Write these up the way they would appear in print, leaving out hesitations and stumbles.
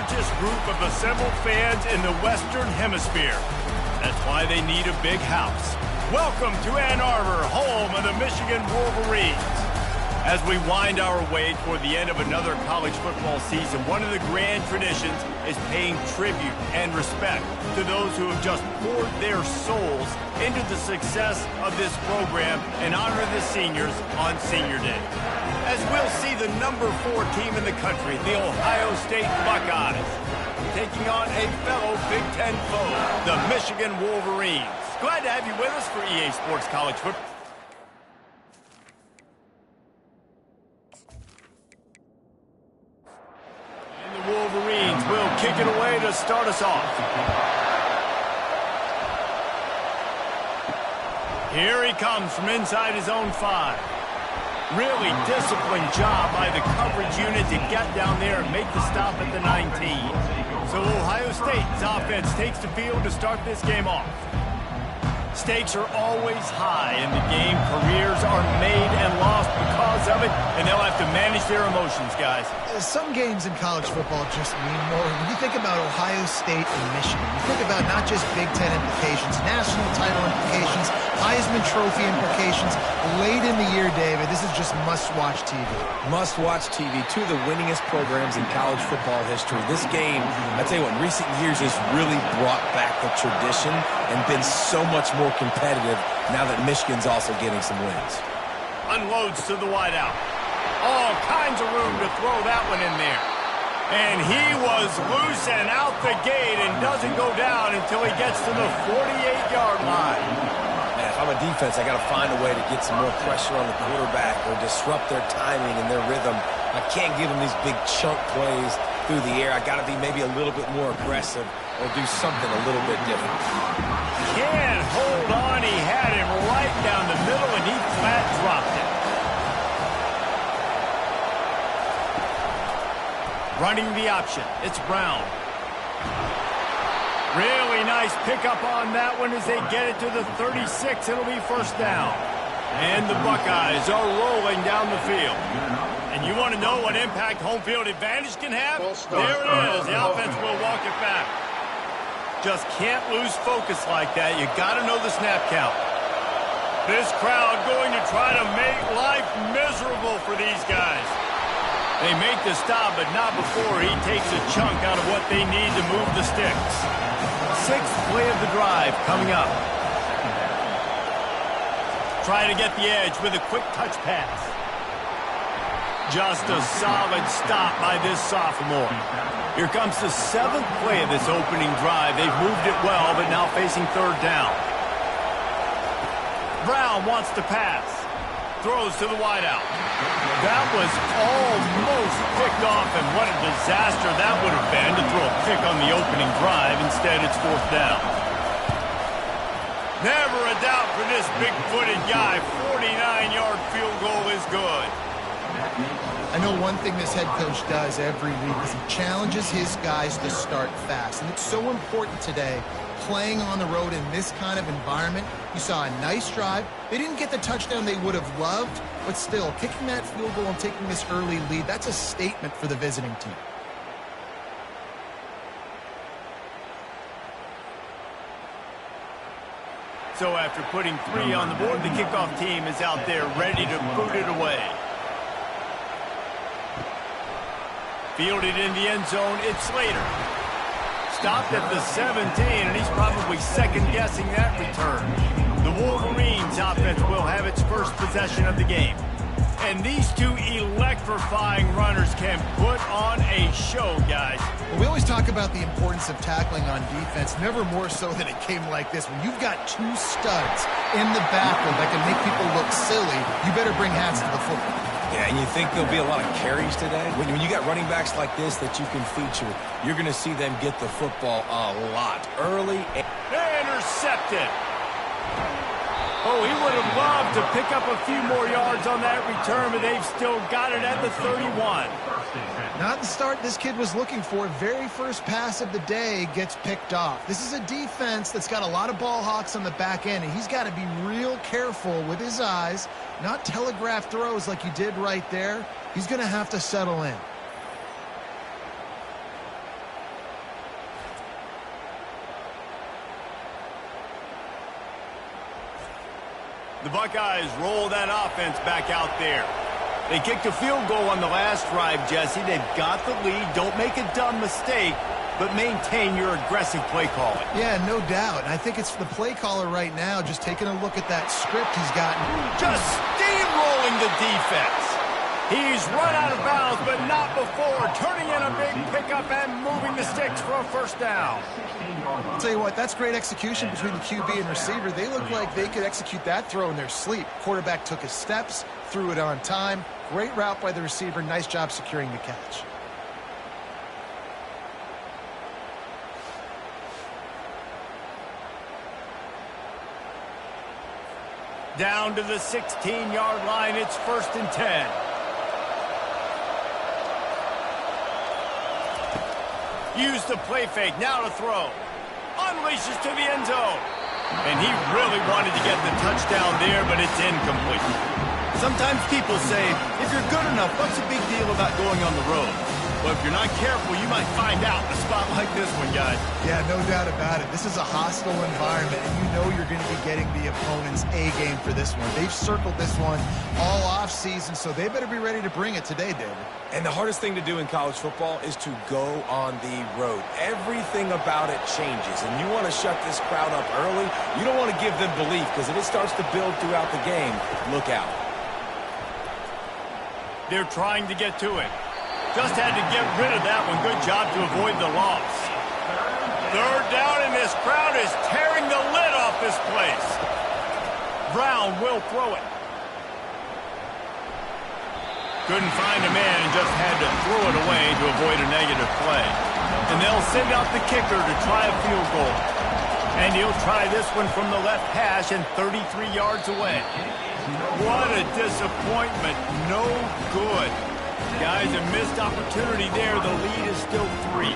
largest group of assembled fans in the Western Hemisphere. That's why they need a big house. Welcome to Ann Arbor, home of the Michigan Wolverines. As we wind our way toward the end of another college football season, one of the grand traditions is paying tribute and respect to those who have just poured their souls into the success of this program and honor the seniors on Senior Day. As we'll see the number 4 team in the country, the Ohio State Buckeyes, taking on a fellow Big Ten foe, the Michigan Wolverines. Glad to have you with us for EA Sports College Football. Wolverines will kick it away to start us off. Here he comes from inside his own 5. Really disciplined job by the coverage unit to get down there and make the stop at the 19. So Ohio State's offense takes the field to start this game off. Stakes are always high in the game. Careers are made and lost because of it, and they'll have to manage their emotions, guys. Some games in college football just mean more. When you think about Ohio State and Michigan, you think about not just Big Ten implications, national title implications, Heisman Trophy implications. Late in the year, David, this is just must-watch TV. Must-watch TV. 2 of the winningest programs in college football history. This game, I tell you what, in recent years has really brought back the tradition and been so much more competitive now that Michigan's also getting some wins. Unloads to the wideout. All kinds of room to throw that one in there. And he was loose and out the gate and doesn't go down until he gets to the 48-yard line. Man, if I'm a defense, I got to find a way to get some more pressure on the quarterback or disrupt their timing and their rhythm. I can't give them these big chunk plays through the air. I got to be maybe a little bit more aggressive or do something a little bit different. Can't hold on. He had him right down the middle, and he flat dropped it. Running the option. It's Brown. Really nice pickup on that one as they get it to the 36. It'll be first down. And the Buckeyes are rolling down the field. And you want to know what impact home field advantage can have? There it is. The offense will walk it back. Just can't lose focus like that. You got to know the snap count. This crowd going to try to make life miserable for these guys. They make the stop, but not before he takes a chunk out of what they need to move the sticks. 6th play of the drive coming up. Try to get the edge with a quick touch pass. Just a solid stop by this sophomore. Here comes the 7th play of this opening drive. They've moved it well, but now facing 3rd down. Brown wants to pass. Throws to the wideout. That was almost picked off, and what a disaster that would have been to throw a pick on the opening drive. Instead, it's 4th down. Never a doubt for this big-footed guy. 49-yard field goal is good. I know one thing this head coach does every week is he challenges his guys to start fast. And it's so important today, playing on the road in this kind of environment. You saw a nice drive. They didn't get the touchdown they would have loved, but still, kicking that field goal and taking this early lead, that's a statement for the visiting team. So after putting 3 on the board, the kickoff team is out there ready to boot it away. Fielded in the end zone, it's Slater. Stopped at the 17, and he's probably second-guessing that return. The Wolverines offense will have its first possession of the game. And these 2 electrifying runners can put on a show, guys. Well, we always talk about the importance of tackling on defense, never more so than it came like this. When you've got 2 studs in the backfield that can make people look silly, you better bring hats to the football. Yeah, and you think there'll be a lot of carries today? When you got running backs like this that you can feature, you're going to see them get the football a lot early. Intercepted. Oh, he would have loved to pick up a few more yards on that return, but they've still got it at the 31. Not the start this kid was looking for. Very first pass of the day gets picked off. This is a defense that's got a lot of ball hawks on the back end, and he's got to be real careful with his eyes, not telegraph throws like he did right there. He's going to have to settle in. The Buckeyes roll that offense back out there. They kicked a field goal on the last drive, Jesse. They've got the lead. Don't make a dumb mistake, but maintain your aggressive play calling. Yeah, no doubt. And I think it's the play caller right now just taking a look at that script he's gotten. Just steamrolling the defense. He's run out of bounds, but not before. Turning in a big pickup and moving the sticks for a first down. I'll tell you what, that's great execution between the QB and receiver. They look like they could execute that throw in their sleep. Quarterback took his steps, threw it on time. Great route by the receiver. Nice job securing the catch. Down to the 16-yard line. It's 1st and 10. Use the play fake. Now to throw. Unleashes to the end zone. And he really wanted to get the touchdown there, but it's incomplete. Sometimes people say, if you're good enough, what's the big deal about going on the road? Well, if you're not careful, you might find out in a spot like this one, guys. Yeah, no doubt about it. This is a hostile environment, and you know you're going to be getting the opponent's A-game for this one. They've circled this one all off-season, so they better be ready to bring it today, David. And the hardest thing to do in college football is to go on the road. Everything about it changes, and you want to shut this crowd up early. You don't want to give them belief, because if it starts to build throughout the game, look out. They're trying to get to it. Just had to get rid of that one. Good job to avoid the loss. 3rd down, and this crowd is tearing the lid off this place. Brown will throw it. Couldn't find a man and just had to throw it away to avoid a negative play. And they'll send out the kicker to try a field goal. And he'll try this one from the left hash and 33 yards away. What a disappointment. No good. Guys, a missed opportunity there. The lead is still 3.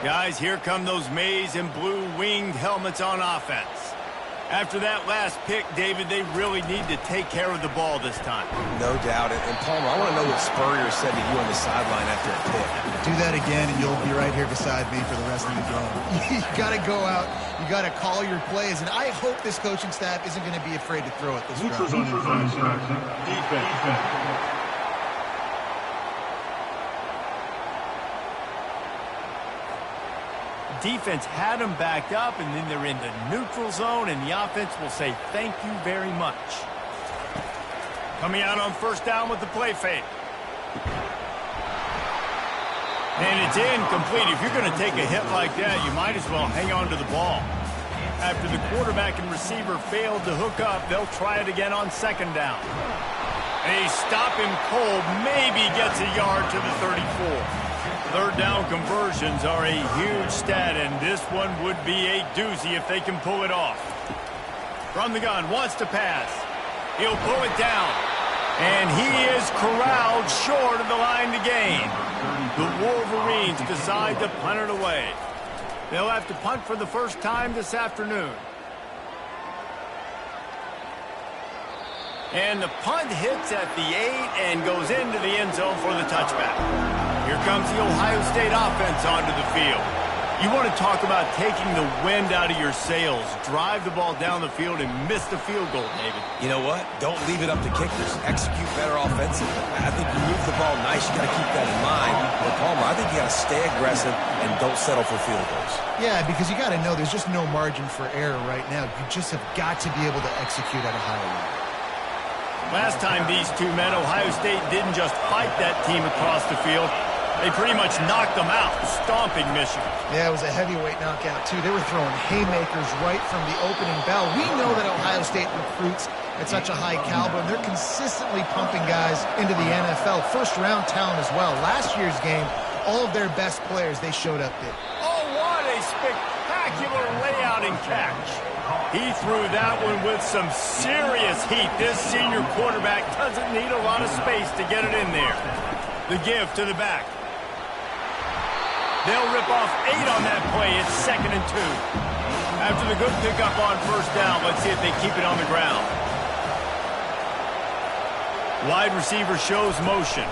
Guys, here come those maize and blue winged helmets on offense. After that last pick, David, they really need to take care of the ball this time. No doubt. And Palmer, I want to know what Spurrier said to you on the sideline after a pick. Do that again, and you'll be right here beside me for the rest of the game. You got to go out. You got to call your plays, and I hope this coaching staff isn't going to be afraid to throw it this round. Defense. Defense had them backed up, and then they're in the neutral zone, and the offense will say thank you very much. Coming out on 1st down with the play fake. And it's incomplete. If you're going to take a hit like that, you might as well hang on to the ball. After the quarterback and receiver failed to hook up, they'll try it again on 2nd down. They stop him cold, maybe gets a yard to the 34. 3rd down conversions are a huge stat, and this one would be a doozy if they can pull it off. From the gun, wants to pass. He'll pull it down. And he is corralled short of the line to gain. The Wolverines decide to punt it away. They'll have to punt for the first time this afternoon. And the punt hits at the 8 and goes into the end zone for the touchback. Here comes the Ohio State offense onto the field. You want to talk about taking the wind out of your sails. Drive the ball down the field and miss the field goal, David. You know what? Don't leave it up to kickers. Execute better offensively. I think you move the ball nice. You got to keep that in mind. But Palmer, I think you got to stay aggressive and don't settle for field goals. Yeah, because you got to know there's just no margin for error right now. You just have got to be able to execute at a higher level. Last time these two met, Ohio State didn't just fight that team across the field. They pretty much knocked them out, stomping Michigan. Yeah, it was a heavyweight knockout, too. They were throwing haymakers right from the opening bell. We know that Ohio State recruits at such a high caliber, and they're consistently pumping guys into the NFL. First-round talent as well. Last year's game, all of their best players, they showed up big. Oh, what a spectacular layout and catch. He threw that one with some serious heat. This senior quarterback doesn't need a lot of space to get it in there. The give to the back. They'll rip off 8 on that play. It's 2nd and 2. After the good pickup on 1st down, let's see if they keep it on the ground. Wide receiver shows motion.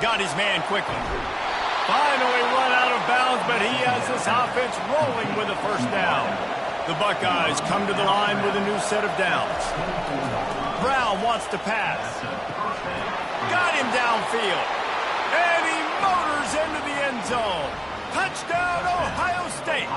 Got his man quickly. Finally run out of bounds, but he has this offense rolling with a first down. The Buckeyes come to the line with a new set of downs. Brown wants to pass. Got him downfield. And he motors into the end zone. Touchdown, Ohio State.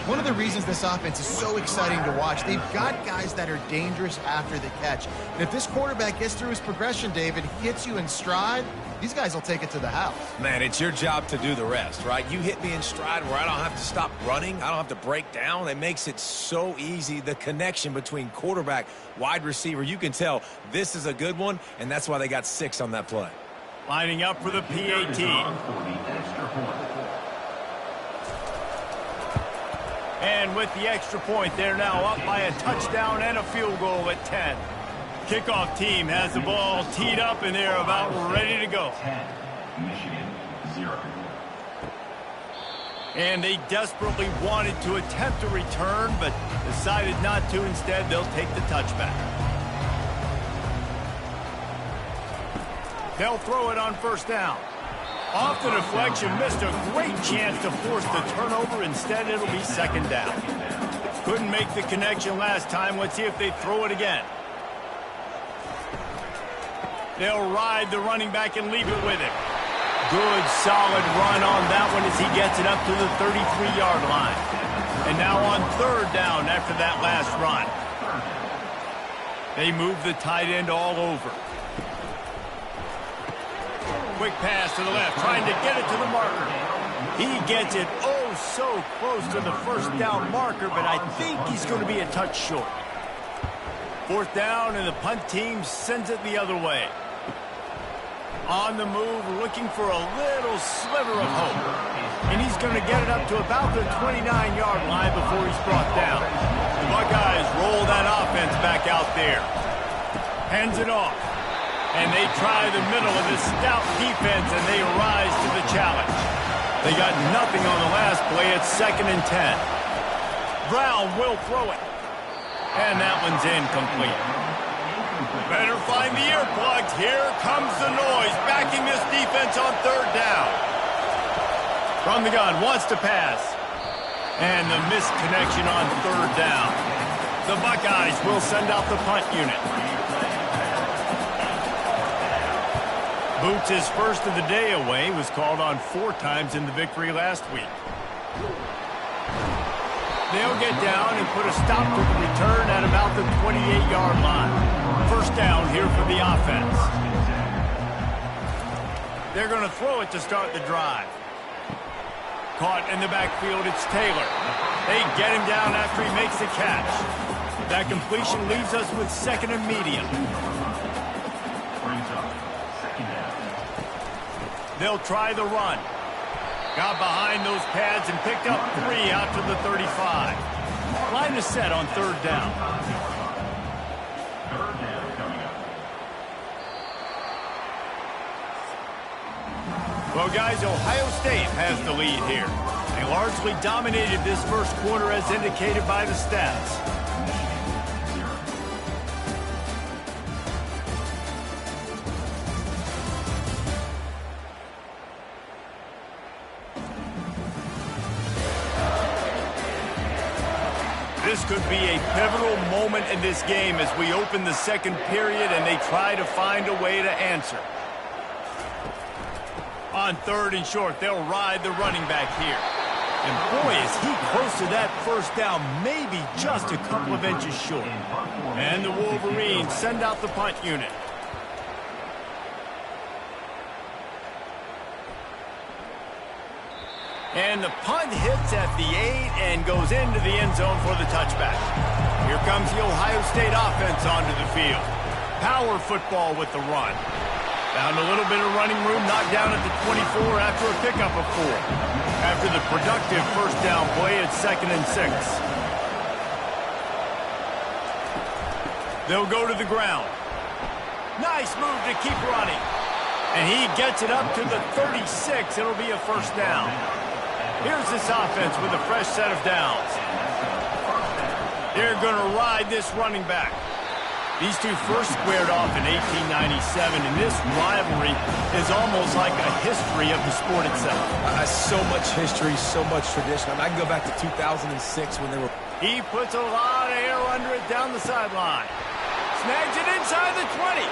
One of the reasons this offense is so exciting to watch, they've got guys that are dangerous after the catch. And if this quarterback gets through his progression, David, hits you in stride, these guys will take it to the house. Man, it's your job to do the rest, right? You hit me in stride where I don't have to stop running. I don't have to break down. It makes it so easy. The connection between quarterback, wide receiver, you can tell this is a good one, and that's why they got 6 on that play. Lining up for the PAT. And with the extra point, they're now up by a touchdown and a field goal at 10. Kickoff team has the ball teed up, and they're about ready to go. 10, Michigan, 0. And they desperately wanted to attempt a return, but decided not to. Instead, they'll take the touchback. They'll throw it on first down. Off the deflection, missed a great chance to force the turnover. Instead, it'll be second down. Couldn't make the connection last time. Let's see if they throw it again. They'll ride the running back and leave it with him. Good, solid run on that one as he gets it up to the 33-yard line. And now on third down after that last run. They move the tight end all over. Quick pass to the left, trying to get it to the marker. He gets it oh so close to the first down marker, but I think he's going to be a touch short. Fourth down, and the punt team sends it the other way. On the move, looking for a little sliver of hope. And he's going to get it up to about the 29-yard line before he's brought down. The Buckeyes roll that offense back out there. Hands it off. And they try the middle of this stout defense, and they rise to the challenge. They got nothing on the last play. It's 2nd and 10. Brown will throw it. And that one's incomplete. Better find the earplugs. Here comes the noise, backing this defense on third down. From the gun, wants to pass. And the missed connection on third down. The Buckeyes will send out the punt unit. Boots' first of the day away was called on 4 times in the victory last week. They'll get down and put a stop to the return at about the 28-yard line. First down here for the offense. They're going to throw it to start the drive. Caught in the backfield, it's Taylor. They get him down after he makes the catch. That completion leaves us with 2nd and medium. They'll try the run. Got behind those pads and picked up 3 out to the 35. Line is set on third down. Third down coming up. Well, guys, Ohio State has the lead here. They largely dominated this first quarter as indicated by the stats. This could be a pivotal moment in this game as we open the second period and they try to find a way to answer. On third and short, they'll ride the running back here. And boy, is he close to that first down, maybe just a couple of inches short. And the Wolverines send out the punt unit. And the punt hits at the 8 and goes into the end zone for the touchback. Here comes the Ohio State offense onto the field. Power football with the run. Found a little bit of running room, knocked down at the 24 after a pickup of 4. After the productive first down play, it's 2nd and 6. They'll go to the ground. Nice move to keep running. And he gets it up to the 36. It'll be a first down. Here's this offense with a fresh set of downs. They're going to ride this running back. These two first squared off in 1897, and this rivalry is almost like a history of the sport itself. So much history, so much tradition. I can go back to 2006 when they were... He puts a lot of air under it down the sideline. Snags it inside the 20.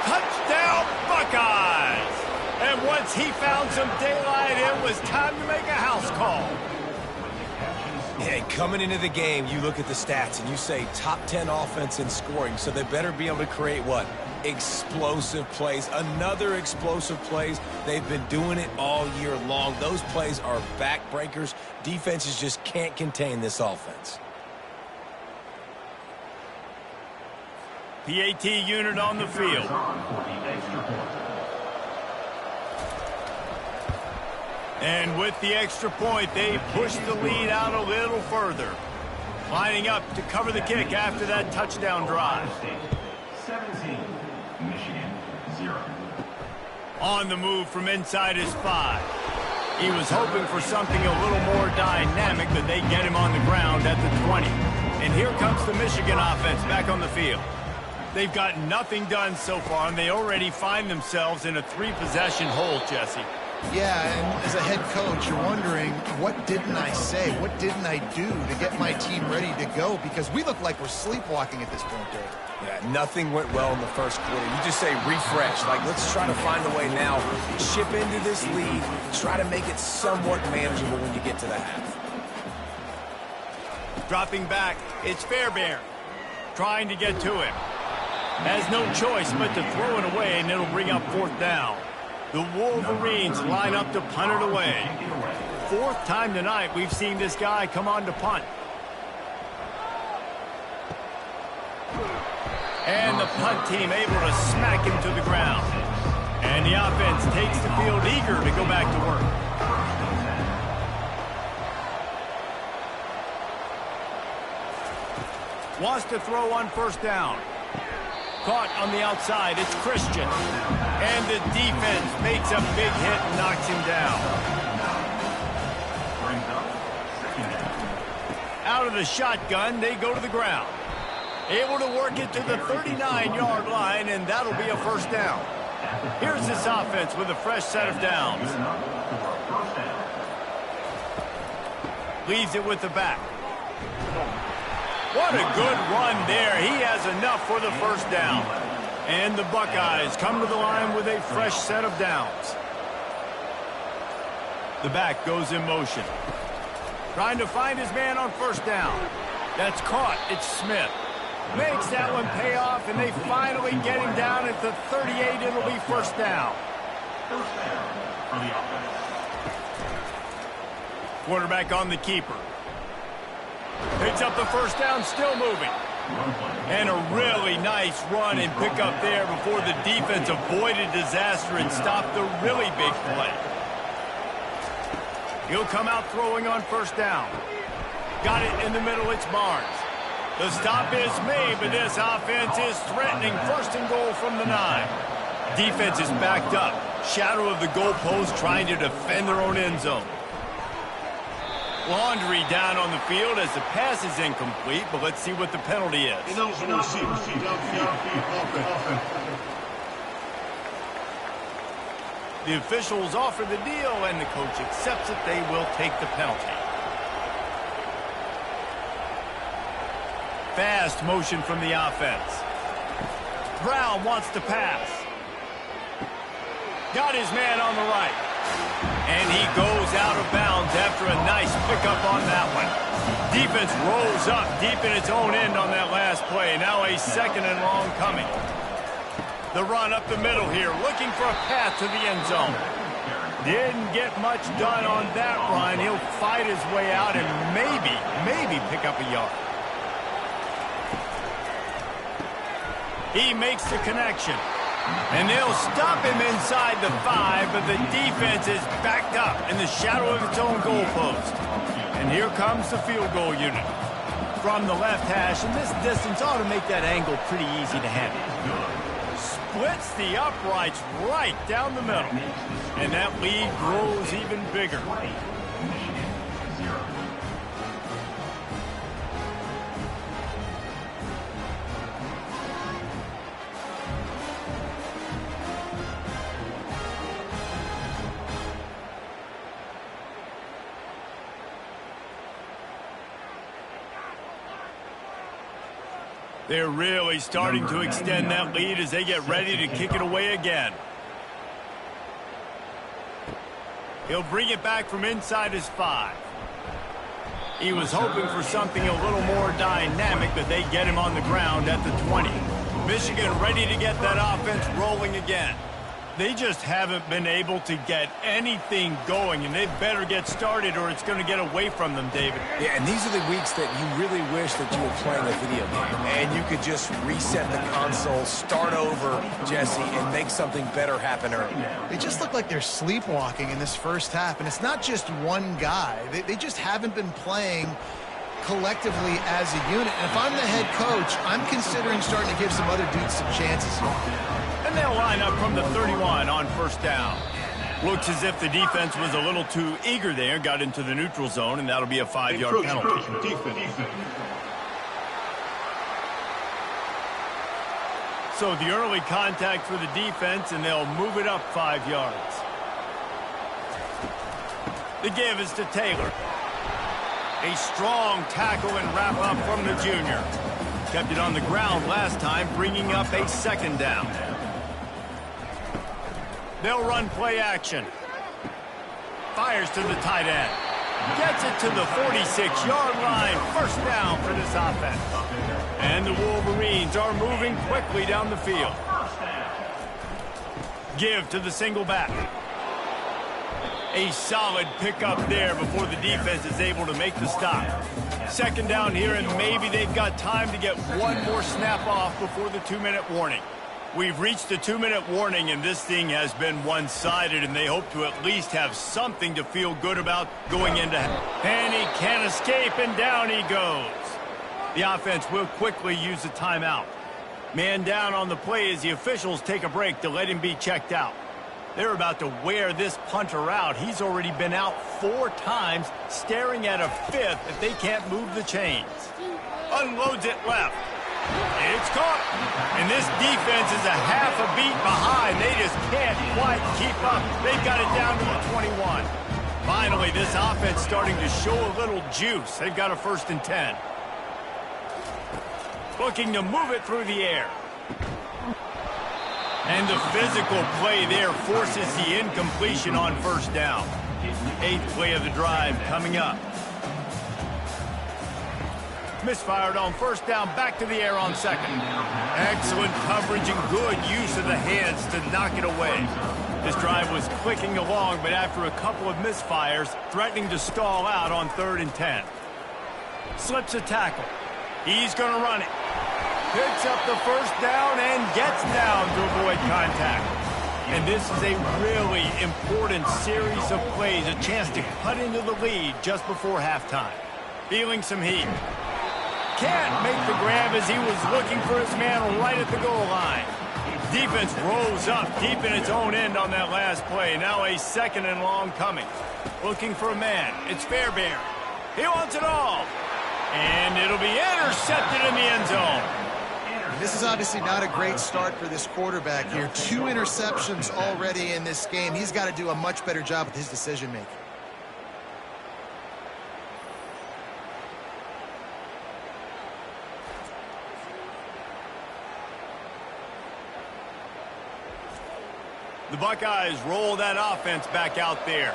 Touchdown, Buckeyes! And once he found some daylight, it was time to make a house call. Hey, coming into the game, you look at the stats and you say top 10 offense in scoring, so they better be able to create what? Explosive plays. Another explosive plays. They've been doing it all year long. Those plays are backbreakers. Defenses just can't contain this offense. PAT unit on the field. And with the extra point, they push the lead out a little further. Lining up to cover the kick after that touchdown drive. 17, Michigan, 0. On the move from inside his 5. He was hoping for something a little more dynamic, but they get him on the ground at the 20. And here comes the Michigan offense back on the field. They've got nothing done so far, and they already find themselves in a 3-possession hole, Jesse. Yeah, and as a head coach, you're wondering, what didn't I say? What didn't I do to get my team ready to go? Because we look like we're sleepwalking at this point, Dave. Yeah, nothing went well in the first quarter. You just say refresh. Like, let's try to find a way now. Chip into this lead. Try to make it somewhat manageable when you get to the half. Dropping back, it's Fairbairn. Trying to get to him. Has no choice but to throw it away, and it'll bring up 4th down. The Wolverines line up to punt it away. 4th time tonight we've seen this guy come on to punt. And the punt team able to smack him to the ground. And the offense takes the field eager to go back to work. Wants to throw on 1st down. Caught on the outside, it's Christian. And the defense makes a big hit and knocks him down. Out of the shotgun, they go to the ground. Able to work it to the 39-yard line, and that'll be a 1st down. Here's this offense with a fresh set of downs. Leaves it with the back. What a good run there. He has enough for the 1st down. And the Buckeyes come to the line with a fresh set of downs. The back goes in motion. Trying to find his man on 1st down. That's caught. It's Smith. Makes that one pay off, and they finally get him down at the 38. It'll be 1st down. Quarterback on the keeper. Picks up the 1st down, still moving. And a really nice run and pick up there before the defense avoided disaster and stopped the really big play. He'll come out throwing on 1st down. Got it in the middle, it's Barnes. The stop is made, but this offense is threatening 1st and goal from the 9. Defense is backed up. Shadow of the goalpost trying to defend their own end zone. Laundry down on the field as the pass is incomplete, but let's see what the penalty is. The officials offer the deal, and the coach accepts it. They will take the penalty. Fast motion from the offense. Brown wants to pass. Got his man on the right. And he goes out of bounds after a nice pickup on that one. Defense rolls up deep in its own end on that last play. Now a 2nd and long coming. The run up the middle here, looking for a path to the end zone. Didn't get much done on that run. He'll fight his way out and maybe pick up a yard. He makes the connection. And they'll stop him inside the 5, but the defense is backed up in the shadow of its own goalpost. And here comes the field goal unit. From the left hash, and this distance ought to make that angle pretty easy to handle. Splits the uprights right down the middle. And that lead grows even bigger. They're really starting to extend that lead as they get ready to kick it away again. He'll bring it back from inside his 5. He was hoping for something a little more dynamic, but they get him on the ground at the 20. Michigan ready to get that offense rolling again. They just haven't been able to get anything going, and they better get started or it's going to get away from them, David. Yeah, and these are the weeks that you really wish that you were playing a video game and you could just reset the console, start over, Jesse, and make something better happen early. They just look like they're sleepwalking in this first half, and it's not just one guy. They just haven't been playing collectively as a unit. And if I'm the head coach, I'm considering starting to give some other dudes some chances here. And they'll line up from the 31 on first down. Looks as if the defense was a little too eager there, got into the neutral zone, and that'll be a 5-yard penalty. So the early contact for the defense, and they'll move it up 5 yards. The give is to Taylor. A strong tackle and wrap up from the junior. Kept it on the ground last time, bringing up a 2nd down. They'll run play action. Fires to the tight end. Gets it to the 46-yard line. First down for this offense. And the Wolverines are moving quickly down the field. Give to the single back. A solid pickup there before the defense is able to make the stop. 2nd down here, and maybe they've got time to get one more snap off before the 2-minute warning. We've reached the 2-minute warning, and this thing has been one-sided, and they hope to at least have something to feel good about going into. And he can't escape, and down he goes. The offense will quickly use a timeout. Man down on the play as the officials take a break to let him be checked out. They're about to wear this punter out. He's already been out 4 times, staring at a 5th if they can't move the chains. Unloads it left. It's caught. And this defense is a half a beat behind. They just can't quite keep up. They've got it down to the 21. Finally, this offense starting to show a little juice. They've got a 1st and 10. Looking to move it through the air. And the physical play there forces the incompletion on 1st down. 8th play of the drive coming up. Misfired on 1st down, back to the air on 2nd. Excellent coverage and good use of the hands to knock it away. This drive was clicking along, but after a couple of misfires, threatening to stall out on 3rd and 10. Slips a tackle. He's going to run it. Picks up the 1st down and gets down to avoid contact. And this is a really important series of plays, a chance to cut into the lead just before halftime. Feeling some heat. Can't make the grab as he was looking for his man right at the goal line. Defense rose up deep in its own end on that last play. Now a 2nd and long coming. Looking for a man. It's Fairbairn. He wants it all. And it'll be intercepted in the end zone. This is obviously not a great start for this quarterback here. 2 interceptions already in this game. He's got to do a much better job with his decision-making. The Buckeyes roll that offense back out there.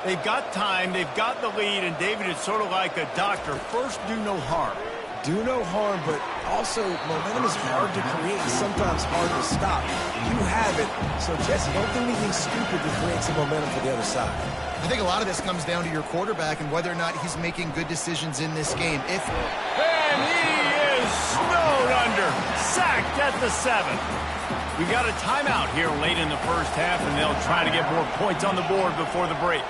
They've got time, they've got the lead, and David is sort of like a doctor. First, do no harm. Do no harm, but also momentum is hard to create and sometimes hard to stop. You have it, so Jesse, don't do anything stupid to create some momentum for the other side. I think a lot of this comes down to your quarterback and whether or not he's making good decisions in this game. And he is snowed under, sacked at the 7. We got a timeout here late in the first half, and they'll try to get more points on the board before the break.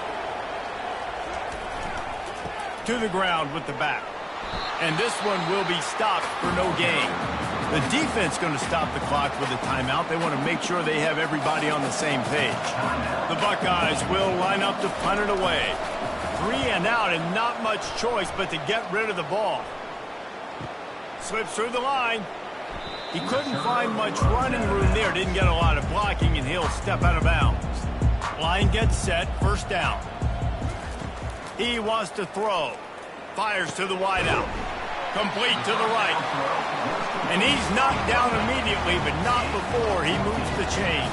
To the ground with the back. And this one will be stopped for no gain. The defense going to stop the clock with a timeout. They want to make sure they have everybody on the same page. The Buckeyes will line up to punt it away. 3 and out, and not much choice but to get rid of the ball. Slips through the line. He couldn't find much running room there. Didn't get a lot of blocking, and he'll step out of bounds. Line gets set. 1st down. He wants to throw. Fires to the wideout. Complete to the right. And he's knocked down immediately, but not before he moves the chains.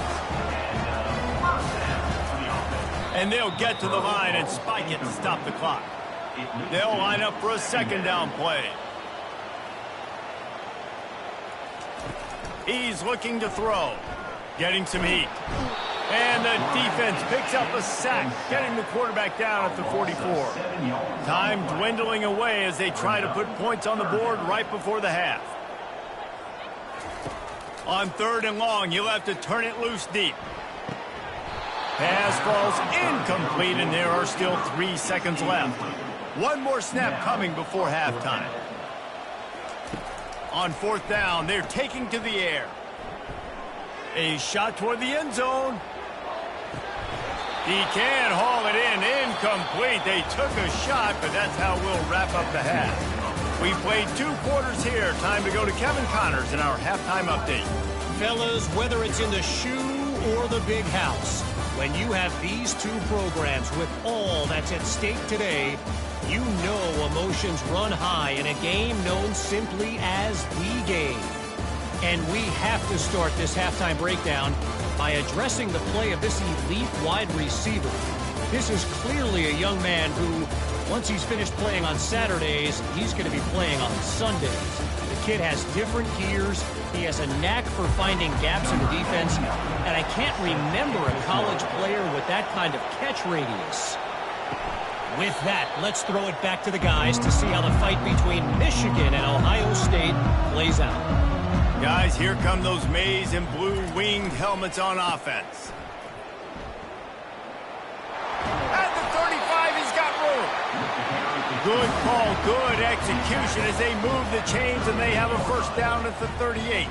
And they'll get to the line and spike it to stop the clock. They'll line up for a second down play. He's looking to throw, getting some heat. And the defense picks up a sack, getting the quarterback down at the 44. Time dwindling away as they try to put points on the board right before the half. On 3rd and long, he'll have to turn it loose deep. Pass falls incomplete, and there are still 3 seconds left. One more snap coming before halftime. On 4th down, they're taking to the air. A shot toward the end zone. He can haul it in, incomplete. They took a shot, but that's how we'll wrap up the half. We played 2 quarters here. Time to go to Kevin Connors in our halftime update. Fellas, whether it's in the shoe or the big house, when you have these 2 programs with all that's at stake today, you know emotions run high in a game known simply as the game. And we have to start this halftime breakdown by addressing the play of this elite wide receiver. This is clearly a young man who, once he's finished playing on Saturdays, he's going to be playing on Sundays. The kid has different gears. He has a knack for finding gaps in the defense. And I can't remember a college player with that kind of catch radius. With that, let's throw it back to the guys to see how the fight between Michigan and Ohio State plays out. Guys, here come those maize and blue winged helmets on offense. At the 35, he's got room. Good call, good execution as they move the chains, and they have a first down at the 38.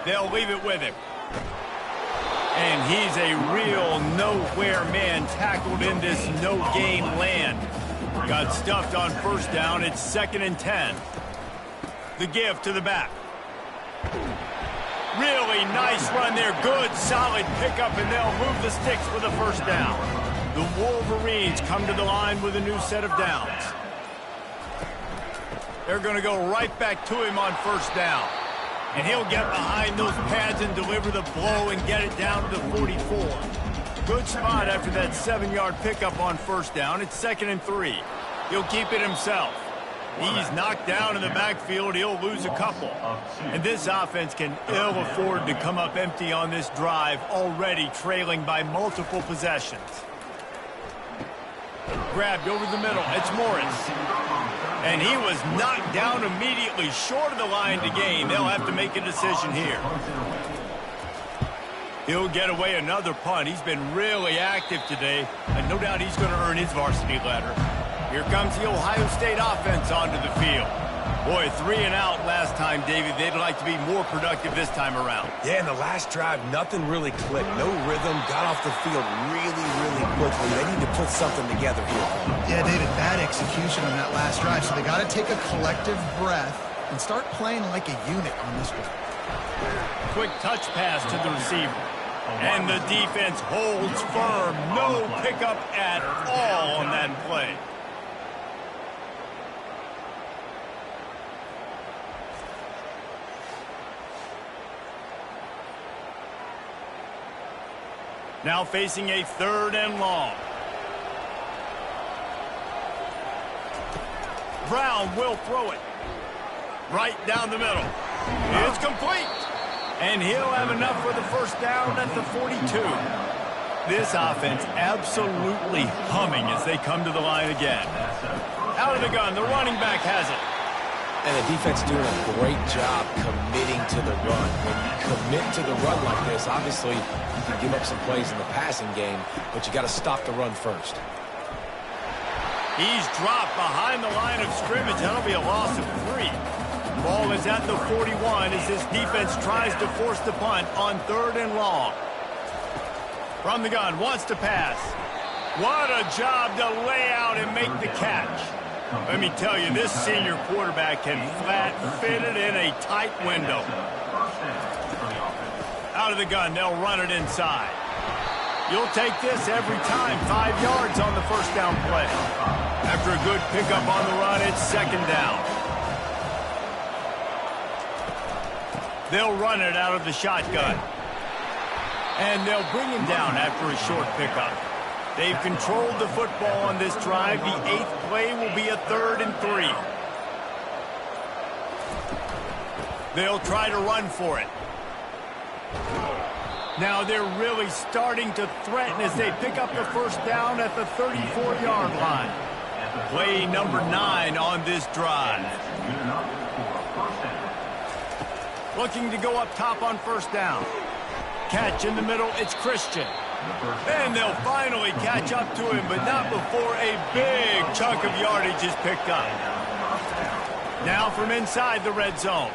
They'll leave it with him. And he's a real nowhere man tackled in this no-gain land. Got stuffed on first down. It's 2nd and 10. The give to the back. Really nice run there. Good, solid pickup, and they'll move the sticks for the first down. The Wolverines come to the line with a new set of downs. They're going to go right back to him on first down. And he'll get behind those pads and deliver the blow and get it down to the 44. Good spot after that 7-yard pickup on first down. It's 2nd and 3. He'll keep it himself. He's knocked down in the backfield. He'll lose a couple. And this offense can ill afford to come up empty on this drive, already trailing by multiple possessions. Grabbed over the middle. It's Morris. And he was knocked down immediately short of the line to gain. They'll have to make a decision here. He'll get away another punt. He's been really active today, and no doubt he's going to earn his varsity letter. Here comes the Ohio State offense onto the field. Boy, 3 and out last time, David. They'd like to be more productive this time around. Yeah, in the last drive, nothing really clicked. No rhythm. Got off the field really quickly. They need to put something together here. Yeah, David, bad execution on that last drive. So they got to take a collective breath and start playing like a unit on this one. Quick touch pass to the receiver. And the defense holds firm. No pickup at all on that play. Now facing a 3rd and long. Brown will throw it. Right down the middle. It's complete. And he'll have enough for the first down at the 42. This offense absolutely humming as they come to the line again. Out of the gun, the running back has it. And the defense doing a great job committing to the run. When you commit to the run like this, obviously you can give up some plays in the passing game, but you got to stop the run first. He's dropped behind the line of scrimmage. That'll be a loss of 3. Ball is at the 41 as this defense tries to force the punt on 3rd and long. From the gun, wants to pass. What a job to lay out and make the catch. Let me tell you, this senior quarterback can flat fit it in a tight window. Out of the gun, they'll run it inside. You'll take this every time. 5 yards on the first down play. After a good pickup on the run, it's 2nd down. They'll run it out of the shotgun. And they'll bring him down after a short pickup. They've controlled the football on this drive. The 8th play will be a 3rd and 3. They'll try to run for it. Now they're really starting to threaten as they pick up the first down at the 34-yard line. Play number 9 on this drive. Looking to go up top on first down. Catch in the middle, it's Christian. And they'll finally catch up to him, but not before a big chunk of yardage is picked up. Now from inside the red zone.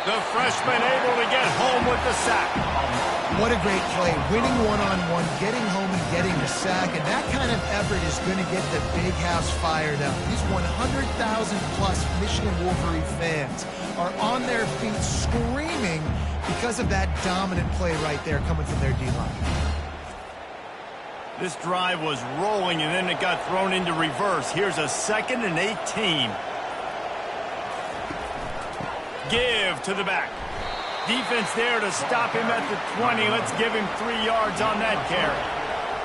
The freshman able to get home with the sack. What a great play. Winning one-on-one, getting home and getting the sack. And that kind of effort is going to get the big house fired up. These 100,000-plus Michigan Wolverine fans are on their feet screaming because of that dominant play right there coming from their D-line. This drive was rolling, and then it got thrown into reverse. Here's a 2nd and 18. Give to the back. Defense there to stop him at the 20. Let's give him 3 yards on that carry.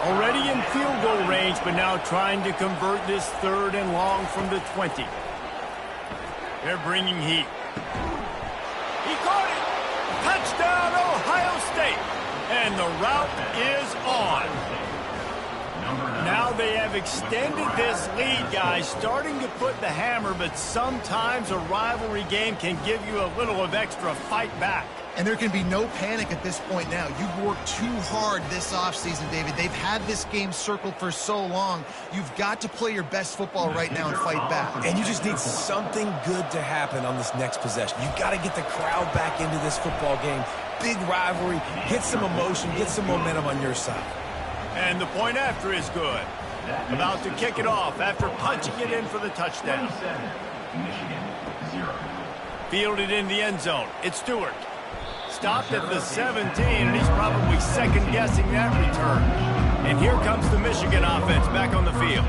Already in field goal range, but now trying to convert this 3rd and long from the 20. They're bringing heat. He caught it. Touchdown, Ohio State. And the route is on. Now they have extended this lead, guys, starting to put the hammer, but sometimes a rivalry game can give you a little of extra fight back. And there can be no panic at this point now. You've worked too hard this offseason, David. They've had this game circled for so long. You've got to play your best football right now and fight back. And you just need something good to happen on this next possession. You've got to get the crowd back into this football game. Big rivalry, get some emotion, get some momentum on your side. And the point after is good. About to kick it off after punching it in for the touchdown. Michigan, 0. Fielded in the end zone. It's Stewart. Stopped at the 17, and he's probably second-guessing that return. And here comes the Michigan offense back on the field.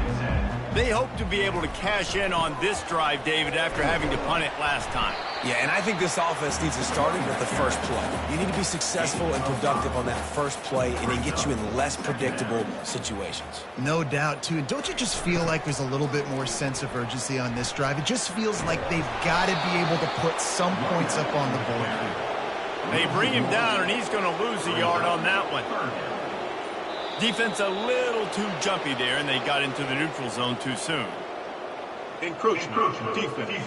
They hope to be able to cash in on this drive, David, after having to punt it last time. Yeah, and I think this offense needs to start it with the first play. You need to be successful and productive on that first play, and it gets you in less predictable situations. No doubt, too. And don't you just feel like there's a little bit more sense of urgency on this drive? It just feels like they've got to be able to put some points up on the board here. They bring him down, and he's going to lose a yard on that one. Defense a little too jumpy there, and they got into the neutral zone too soon. Encroachment defense.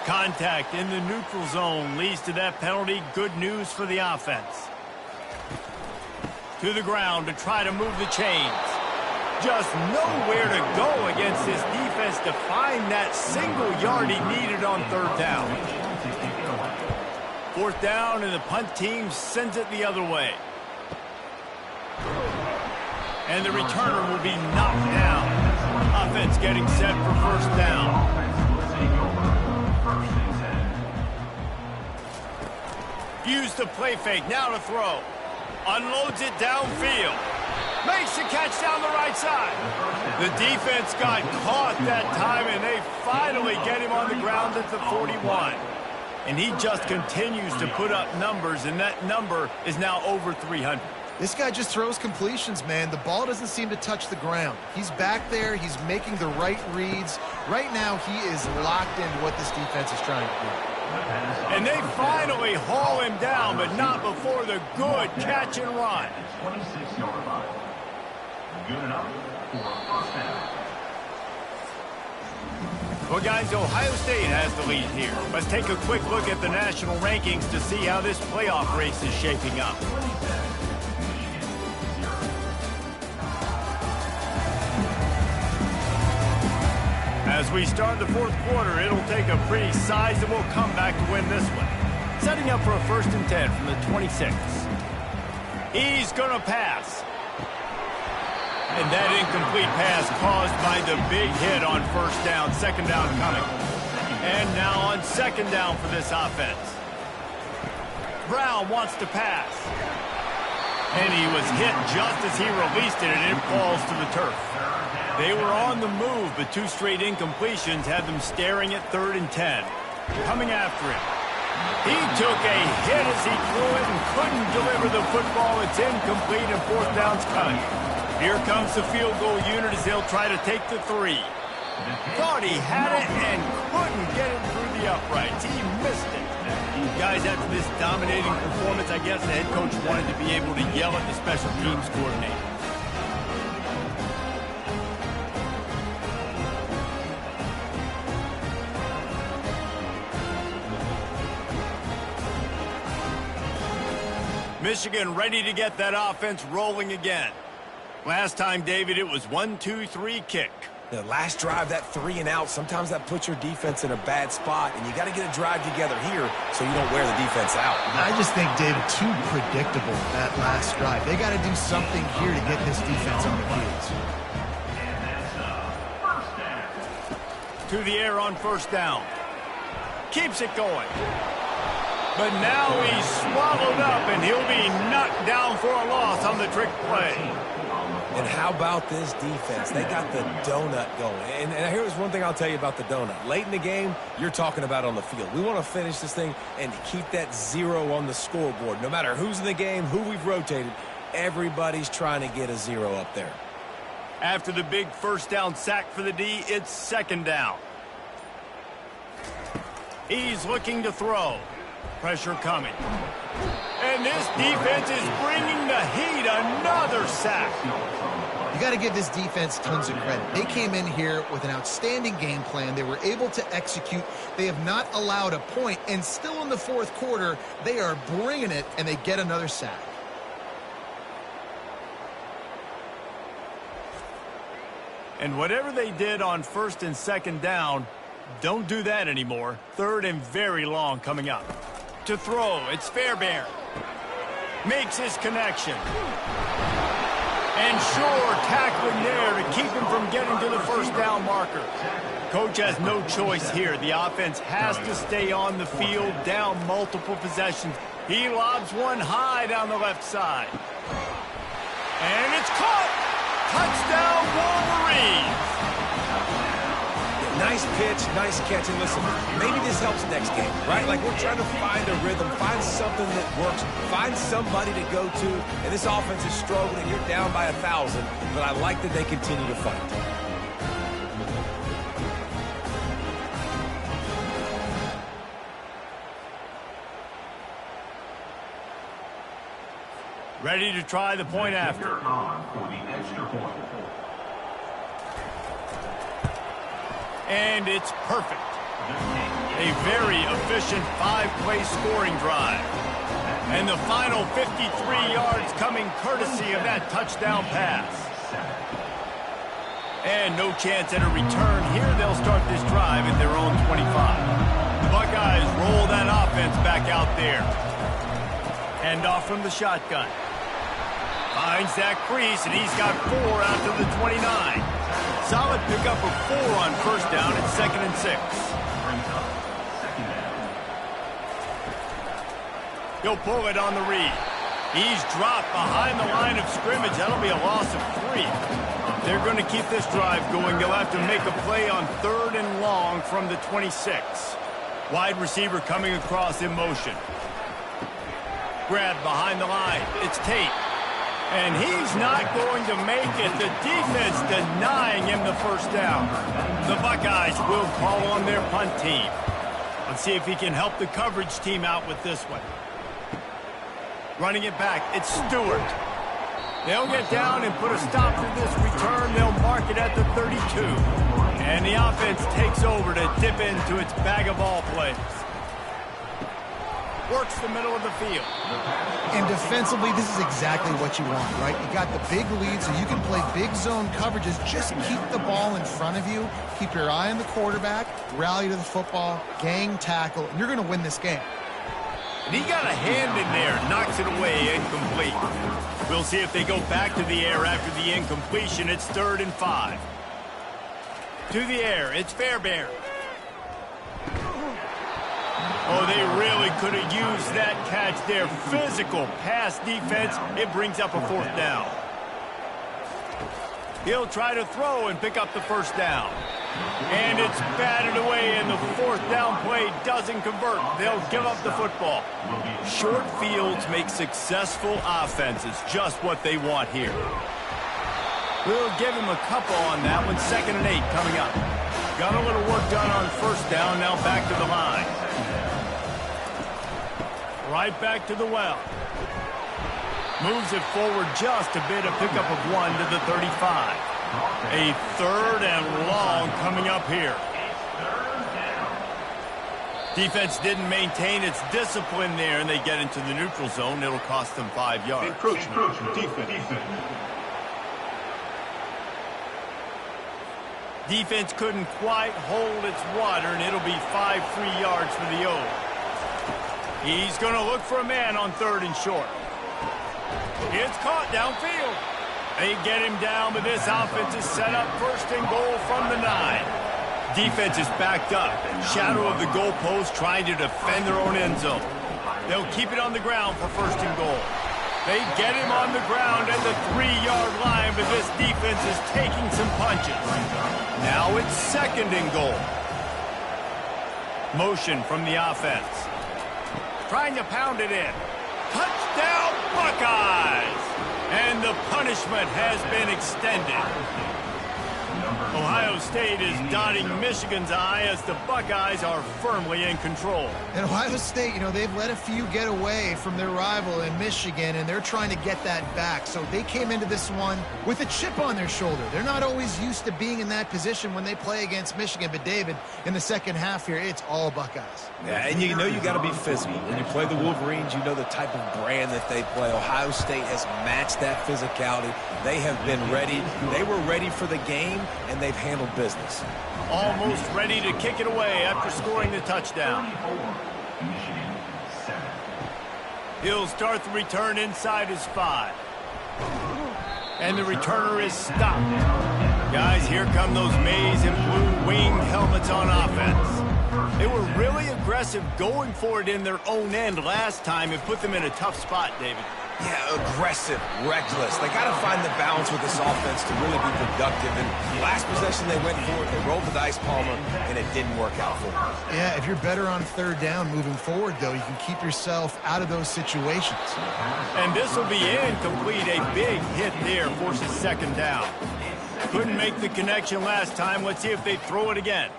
Contact in the neutral zone leads to that penalty. Good news for the offense. To the ground to try to move the chains. Just nowhere to go against this defense to find that single yard he needed on 3rd down. 4th down, and the punt team sends it the other way. And the returner will be knocked down. Offense getting set for 1st down. Use the play fake, now to throw. Unloads it downfield. Makes the catch down the right side. The defense got caught that time, and they finally get him on the ground at the 41. And he just continues to put up numbers, and that number is now over 300. This guy just throws completions, man. The ball doesn't seem to touch the ground. He's back there. He's making the right reads. Right now, he is locked into what this defense is trying to do. And they finally haul him down, but not before the good catch and run. 26-yard line. Good enough for 1st down. Well, guys, Ohio State has the lead here. Let's take a quick look at the national rankings to see how this playoff race is shaping up. As we start the 4th quarter, it'll take a pretty sizable comeback to win this one. Setting up for a 1st and 10 from the 26. He's going to pass. And that incomplete pass caused by the big hit on 1st down, 2nd down coming. And now on 2nd down for this offense. Brown wants to pass. And he was hit just as he released it, and it falls to the turf. They were on the move, but 2 straight incompletions had them staring at 3rd and 10. Coming after him. He took a hit as he threw it and couldn't deliver the football. It's incomplete and 4th down's cut. Here comes the field goal unit as they'll try to take the 3. Thought he had it and couldn't get it through the uprights. He missed it. Guys, after this dominating performance, I guess the head coach wanted to be able to yell at the special teams coordinator. Michigan ready to get that offense rolling again. Last time, David, it was 1-2-3 kick. The last drive, that 3 and out, sometimes that puts your defense in a bad spot, and you got to get a drive together here so you don't wear the defense out. I just think, David, too predictable that last drive. They got to do something here to get this defense on their heels. To the air on 1st down. Keeps it going. But now he's swallowed up, and he'll be knocked down for a loss on the trick play. And how about this defense? They got the donut going. And here's one thing I'll tell you about the donut. Late in the game, you're talking about on the field. We want to finish this thing and keep that 0 on the scoreboard. No matter who's in the game, who we've rotated, everybody's trying to get a 0 up there. After the big 1st down sack for the D, it's 2nd down. He's looking to throw. Pressure coming. And this defense is bringing the heat. Another sack. You got to give this defense tons of credit. They came in here with an outstanding game plan. They were able to execute. They have not allowed a point. And still in the 4th quarter, they are bringing it, and they get another sack. And whatever they did on 1st and 2nd down, don't do that anymore. 3rd and very long coming up. To throw, it's Fairbairn. Makes his connection. And sure, tackling there to keep him from getting to the 1st down marker. Coach has no choice here. The offense has to stay on the field, down multiple possessions. He lobs one high down the left side. And it's caught! Touchdown, Wolverines! Nice pitch, nice catch, and listen, maybe this helps next game, right? Like we're trying to find a rhythm, find something that works, find somebody to go to, and this offense is struggling. You're down by 1,000, but I like that they continue to fight. Ready to try the point after. For the extra point. And it's perfect. A very efficient 5-play scoring drive. And the final 53 yards coming courtesy of that touchdown pass. And no chance at a return here. They'll start this drive at their own 25. The Buckeyes roll that offense back out there. Hand off from the shotgun. Finds that crease, and he's got 4 out to the 29. Solid pickup of 4 on 1st down at 2nd and 6. He'll pull it on the read. He's dropped behind the line of scrimmage. That'll be a loss of 3. They're going to keep this drive going. They'll have to make a play on 3rd and long from the 26. Wide receiver coming across in motion. Grab behind the line. It's Tate. And he's not going to make it. The defense denying him the 1st down. The Buckeyes will call on their punt team. Let's see if he can help the coverage team out with this one. Running it back, it's Stewart. They'll get down and put a stop to this return. They'll mark it at the 32. And the offense takes over to dip into its bag of ball plays. Works the middle of the field. And defensively, this is exactly what you want, right? You got the big lead, so you can play big zone coverages. Just keep the ball in front of you. Keep your eye on the quarterback. Rally to the football. Gang tackle. And you're going to win this game. And he got a hand in there. Knocks it away. Incomplete. We'll see if they go back to the air after the incompletion. It's 3rd and 5. To the air. It's Fairbairn. Oh, they really could have used that catch there. Physical pass defense. It brings up a 4th down. He'll try to throw and pick up the first down. And it's batted away, and the fourth down play doesn't convert. They'll give up the football. Short fields make successful offenses just what they want here. We'll give him a couple on that one. 2nd and 8 coming up. Got a little work done on first down, now back to the line. Right back to the well. Moves it forward just a bit, a pickup of 1 to the 35. A 3rd and long coming up here. Defense didn't maintain its discipline there, and they get into the neutral zone. It'll cost them 5 yards. Encroachment. Defense. Defense couldn't quite hold its water, and it'll be 5 free yards for the O's. He's going to look for a man on 3rd and short. It's caught downfield. They get him down, but this offense is set up 1st and goal from the 9. Defense is backed up. Shadow of the goalpost trying to defend their own end zone. They'll keep it on the ground for 1st and goal. They get him on the ground at the 3-yard line, but this defense is taking some punches. Now it's 2nd and goal. Motion from the offense. Trying to pound it in. Touchdown, Buckeyes! And the punishment has been extended. Ohio State is dotting Michigan's eye as the Buckeyes are firmly in control. And Ohio State, you know, they've let a few get away from their rival in Michigan, and they're trying to get that back. So they came into this one with a chip on their shoulder. They're not always used to being in that position when they play against Michigan. But, David, in the second half here, it's all Buckeyes. Yeah, and you know you got to be physical. When you play the Wolverines, you know the type of brand that they play. Ohio State has matched that physicality. They have been ready. They were ready for the game, and they've handled business. Almost ready to kick it away after scoring the touchdown. He'll start the return inside his 5. And the returner is stopped. Guys, here come those maize and blue winged helmets on offense. They were really aggressive going for it in their own end last time. It put them in a tough spot, David. Yeah, aggressive, reckless. They got to find the balance with this offense to really be productive. And last possession, they went for it. They rolled the dice, Palmer, and it didn't work out for them. Yeah, if you're better on 3rd down moving forward, though, you can keep yourself out of those situations. And this will be incomplete. A big hit there forces 2nd down. Couldn't make the connection last time. Let's see if they throw it again.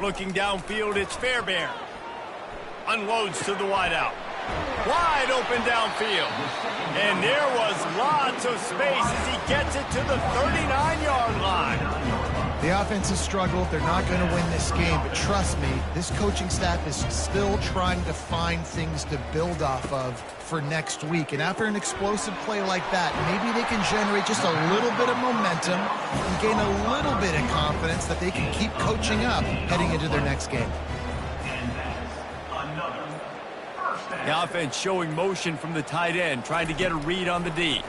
Looking downfield, it's Fairbairn. Unloads to the wideout. Wide open downfield. And there was lots of space as he gets it to the 39-yard line. The offense has struggled. They're not going to win this game, but trust me, this coaching staff is still trying to find things to build off of for next week. And after an explosive play like that, maybe they can generate just a little bit of momentum and gain a little bit of confidence that they can keep coaching up heading into their next game. The offense showing motion from the tight end, trying to get a read on the D.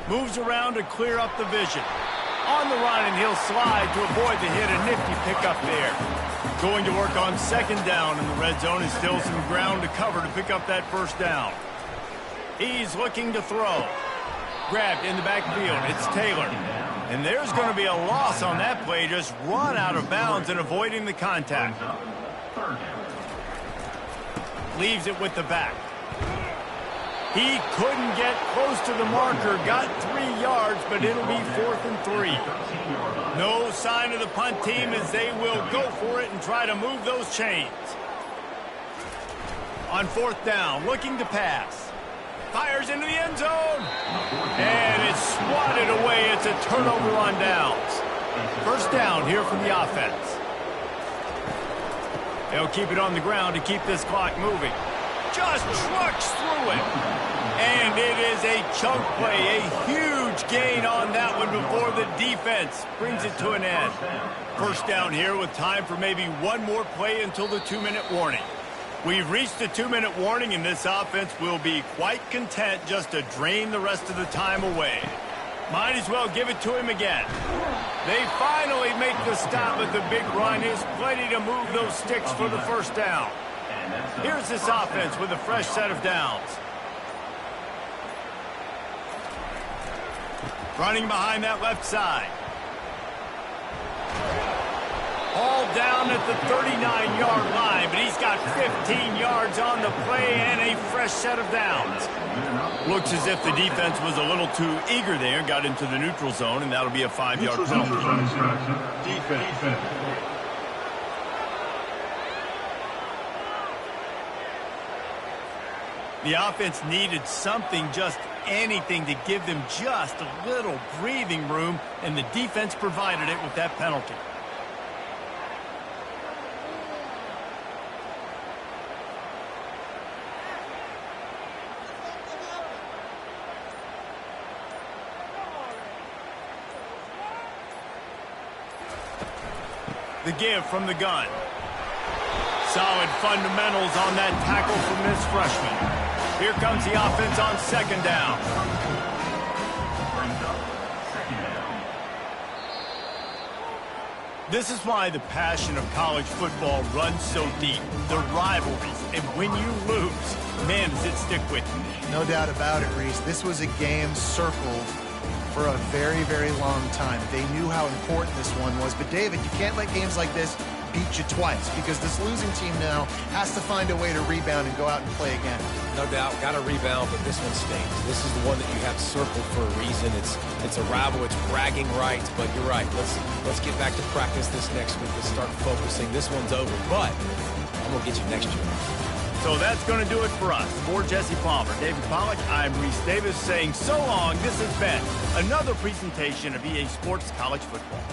Moves around to clear up the vision. On the run, and he'll slide to avoid the hit. A nifty pickup there. Going to work on 2nd down in the red zone, and still some ground to cover to pick up that 1st down. He's looking to throw. Grabbed in the backfield. It's Taylor. And there's going to be a loss on that play. Just run out of bounds and avoiding the contact. Leaves it with the back. He couldn't get close to the marker. Got 3 yards, but it'll be 4th and 3. No sign of the punt team as they will go for it and try to move those chains. On 4th down, looking to pass. Fires into the end zone. And it's swatted away. It's a turnover on downs. 1st down here from the offense. They'll keep it on the ground to keep this clock moving. Just trucks through it. And it is a chunk play, a huge gain on that one before the defense brings it to an end. 1st down here with time for maybe one more play until the 2-minute warning. We've reached the 2-minute warning, and this offense will be quite content just to drain the rest of the time away. Might as well give it to him again. They finally make the stop, but the big run is plenty to move those sticks for the 1st down. Here's this offense with a fresh set of downs. Running behind that left side. All down at the 39-yard line, but he's got 15 yards on the play and a fresh set of downs. Looks as if the defense was a little too eager there, got into the neutral zone, and that'll be a 5-yard penalty. Defense. The offense needed something, just anything, to give them just a little breathing room, and the defense provided it with that penalty. The give from the gun. Solid fundamentals on that tackle from this freshman. Here comes the offense on second down. Brings up second down. This is why the passion of college football runs so deep. The rivalries. And when you lose, man, does it stick with you. No doubt about it, Reese. This was a game circled for a very, very long time. They knew how important this one was. But, David, you can't let games like this beat you twice, because this losing team now has to find a way to rebound and go out and play again. No doubt, got to rebound, but this one stings. This is the one that you have circled for a reason. It's a rival, it's bragging rights, but you're right. Let's get back to practice this next week. Let's start focusing. This one's over, but I'm going to get you next year. So that's going to do it for us. For Jesse Palmer, David Pollack, I'm Reese Davis saying so long. This has been another presentation of EA Sports College Football.